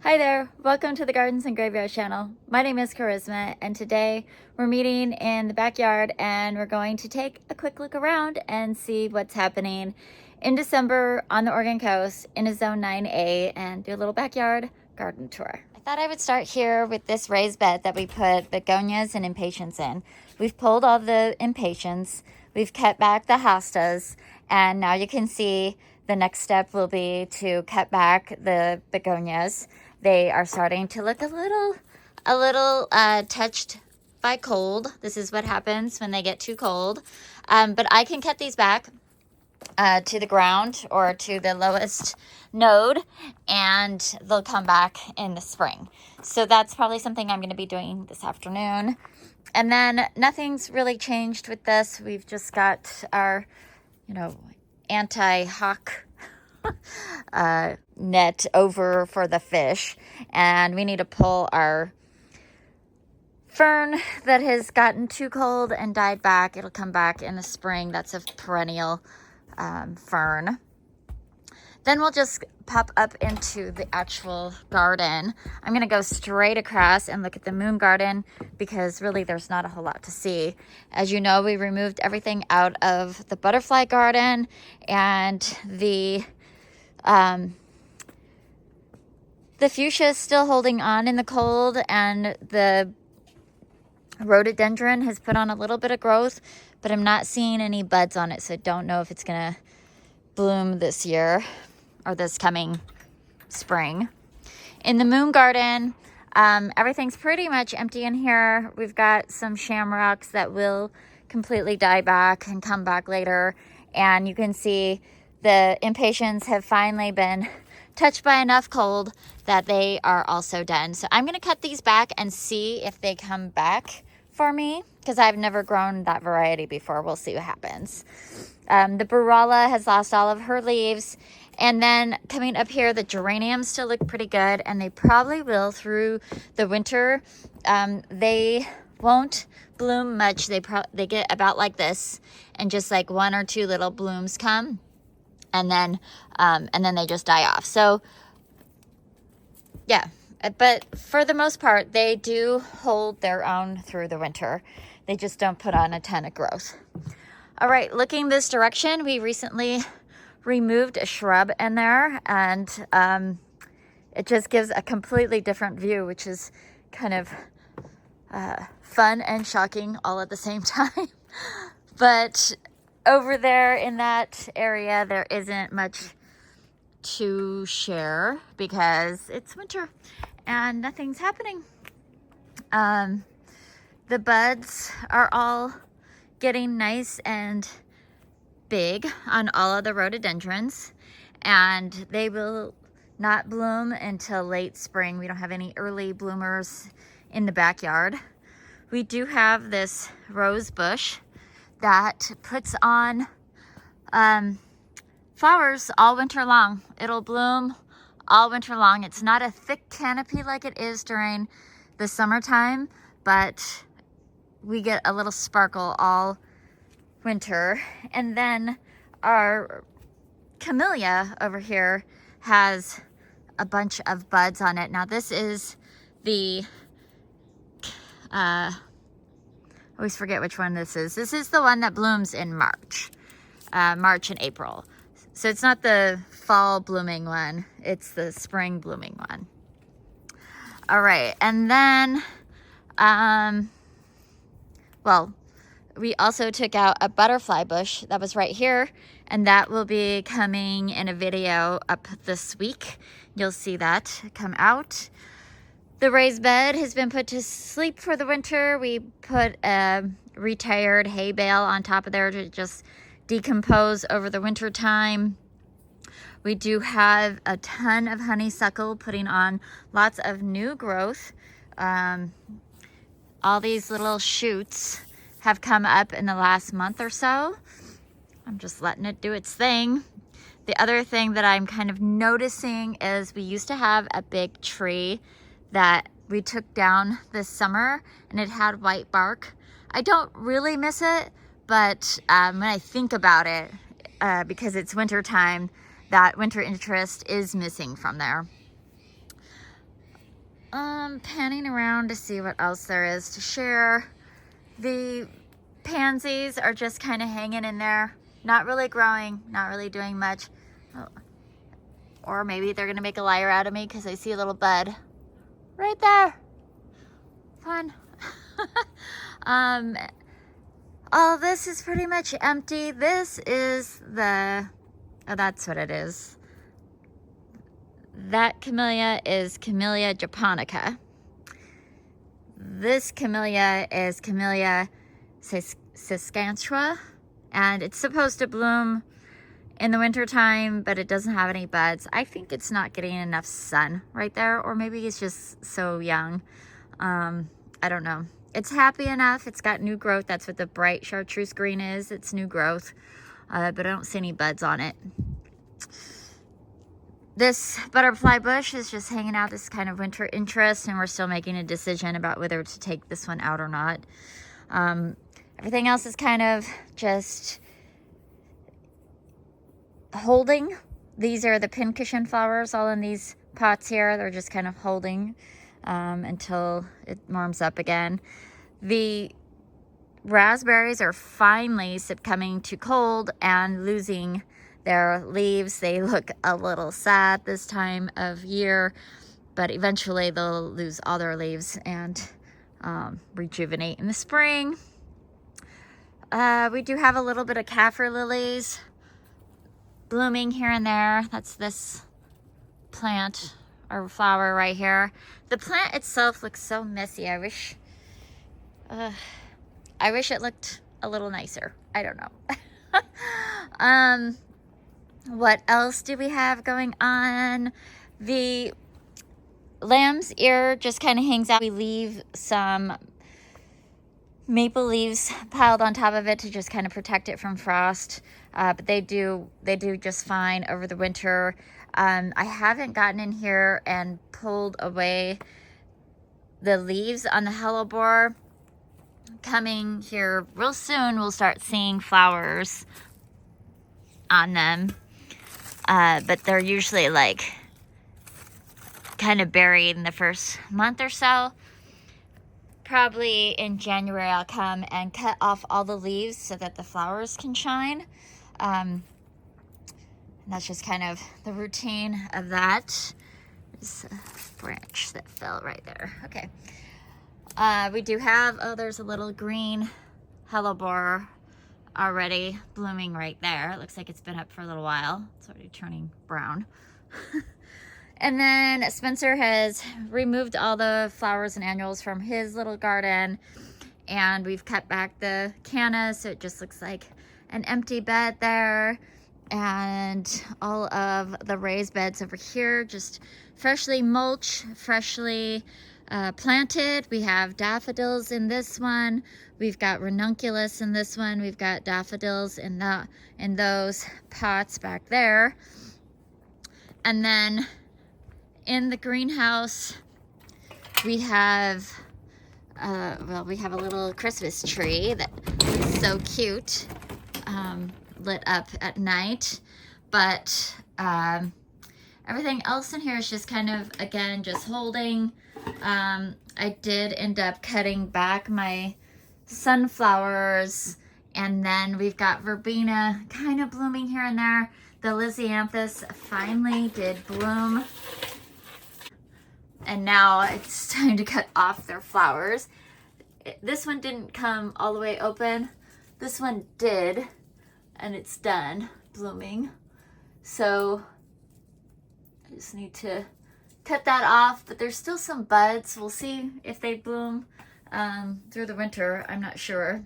Hi there, welcome to the Gardens and Graveyard channel. My name is Charisma, and today we're meeting in the backyard and we're going to take a quick look around and see what's happening in December on the Oregon coast in a Zone 9A and do a little backyard garden tour. I thought I would start here with this raised bed that we put begonias and impatiens in. We've pulled all the impatiens, we've cut back the hostas, and now you can see the next step will be to cut back the begonias. They are starting to look a little touched by cold. This is what happens when they get too cold. But I can cut these back to the ground or to the lowest node, and they'll come back in the spring. So that's probably something I'm going to be doing this afternoon. And then nothing's really changed with this. We've just got our, anti-hawk net over for the fish, and we need to pull our fern that has gotten too cold and died back. It'll come back in the spring. That's a perennial fern. Then we'll just pop up into the actual garden. I'm going to go straight across and look at the moon garden because really there's not a whole lot to see. As you know, we removed everything out of the butterfly garden, and the fuchsia is still holding on in the cold, and the rhododendron has put on a little bit of growth, but I'm not seeing any buds on it, so I don't know if it's going to bloom this year or this coming spring. In the moon garden, everything's pretty much empty in here. We've got some shamrocks that will completely die back and come back later, and you can see the impatiens have finally been touched by enough cold that they are also done. So I'm going to cut these back and see if they come back for me, because I've never grown that variety before. We'll see what happens. The Burrala has lost all of her leaves. And then coming up here, the geraniums still look pretty good, and they probably will through the winter. They won't bloom much. They get about like this, and just like one or two little blooms come, and then they just die off. So yeah, but for the most part, they do hold their own through the winter. They just don't put on a ton of growth. All right, looking this direction, we recently removed a shrub in there, and it just gives a completely different view, which is kind of fun and shocking all at the same time. But over there in that area, there isn't much to share because it's winter and nothing's happening. The buds are all getting nice and big on all of the rhododendrons, and they will not bloom until late spring. We don't have any early bloomers in the backyard. We do have this rose bush that puts on flowers all winter long. It'll bloom all winter long. It's not a thick canopy like it is during the summertime, but we get a little sparkle all winter. And then our camellia over here has a bunch of buds on it. Now this is the I always forget which one this is. This is the one that blooms in March and April. So it's not the fall blooming one, it's the spring blooming one. All right, and then we also took out a butterfly bush that was right here, and that will be coming in a video up this week. You'll see that come out. The raised bed has been put to sleep for the winter. We put a retired hay bale on top of there to just decompose over the winter time. We do have a ton of honeysuckle putting on lots of new growth. All these little shoots have come up in the last month or so. I'm just letting it do its thing. The other thing that I'm kind of noticing is we used to have a big tree that we took down this summer, and it had white bark. I don't really miss it, but when I think about it, because it's winter time, that winter interest is missing from there. Panning around to see what else there is to share. The pansies are just kind of hanging in there, not really growing, not really doing much. Oh. Or maybe they're gonna make a liar out of me because I see a little bud right there. Fun. All this is pretty much empty. This is the, oh, that's what it is. That camellia is Camellia japonica. This camellia is Camellia saskatchewan, and it's supposed to bloom in the winter time, but it doesn't have any buds. I think it's not getting enough sun right there, or maybe it's just so young. I don't know. It's happy enough. It's got new growth. That's what the bright chartreuse green is. It's new growth, but I don't see any buds on it. This butterfly bush is just hanging out, this kind of winter interest, and we're still making a decision about whether to take this one out or not. Everything else is kind of just holding. These are the pincushion flowers all in these pots here. They're just kind of holding until it warms up again. The raspberries are finally succumbing to cold and losing their leaves. They look a little sad this time of year, but eventually they'll lose all their leaves and rejuvenate in the spring. We do have a little bit of kaffir lilies blooming here and there. That's this plant or flower right here. The plant itself looks so messy. I wish it looked a little nicer. I don't know. What else do we have going on? The lamb's ear just kind of hangs out. We leave some maple leaves piled on top of it to just kind of protect it from frost. But they do just fine over the winter. I haven't gotten in here and pulled away the leaves on the hellebore. Coming here real soon, we'll start seeing flowers on them. But they're usually like kind of buried in the first month or so. Probably in January I'll come and cut off all the leaves so that the flowers can shine. And that's just kind of the routine of that. There's a branch that fell right there. Okay. We do have, oh, there's a little green hellebore already blooming right there. It looks like it's been up for a little while. It's already turning brown. And then Spencer has removed all the flowers and annuals from his little garden, and we've cut back the canna, so it just looks like an empty bed there. And all of the raised beds over here just freshly mulched, freshly planted. We have daffodils in this one. We've got ranunculus in this one. We've got daffodils in those pots back there. And then in the greenhouse, we have we have a little Christmas tree that is so cute, lit up at night. But everything else in here is just kind of, again, just holding. I did end up cutting back my sunflowers, and then we've got verbena kind of blooming here and there. The Lisianthus finally did bloom, and now it's time to cut off their flowers. This one didn't come all the way open. This one did, and it's done blooming. So I just need to cut that off, but there's still some buds. We'll see if they bloom through the winter. I'm not sure.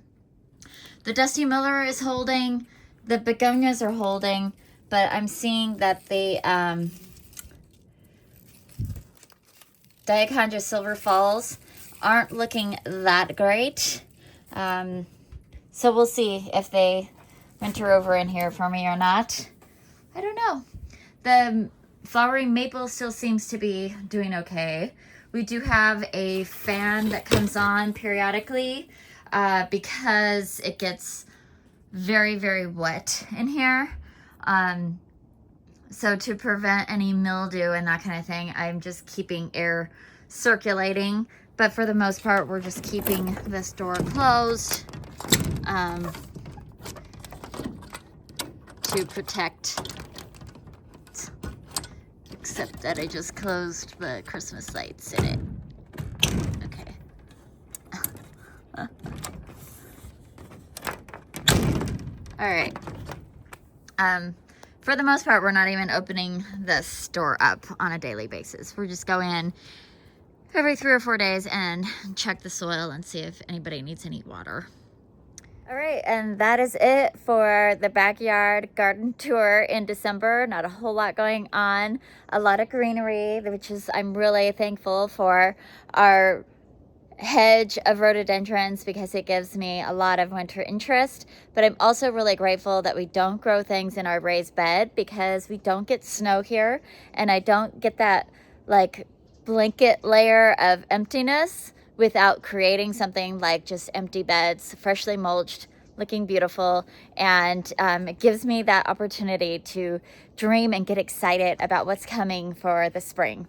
The Dusty Miller is holding. The begonias are holding, but I'm seeing that the Diachondra Silver Falls aren't looking that great. So we'll see if they winter over in here for me or not. I don't know. The flowering maple still seems to be doing okay. We do have a fan that comes on periodically because it gets very, very wet in here. So to prevent any mildew and that kind of thing, I'm just keeping air circulating. But for the most part, we're just keeping this door closed to protect. Except that I just closed the Christmas lights in it. Okay. All right. For the most part, we're not even opening this door up on a daily basis. We're just go in every 3 or 4 days and check the soil and see if anybody needs any water. All right, and that is it for the backyard garden tour in December. Not a whole lot going on, a lot of greenery, which is, I'm really thankful for our hedge of rhododendrons because it gives me a lot of winter interest. But I'm also really grateful that we don't grow things in our raised bed because we don't get snow here, and I don't get that like blanket layer of emptiness without creating something like just empty beds, freshly mulched, looking beautiful. And it gives me that opportunity to dream and get excited about what's coming for the spring.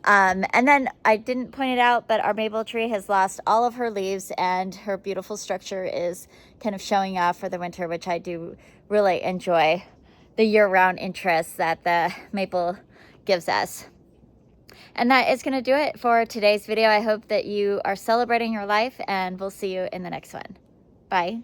And then I didn't point it out, but our maple tree has lost all of her leaves and her beautiful structure is kind of showing off for the winter, which I do really enjoy the year-round interest that the maple gives us. And that is going to do it for today's video. I hope that you are celebrating your life, and we'll see you in the next one. Bye.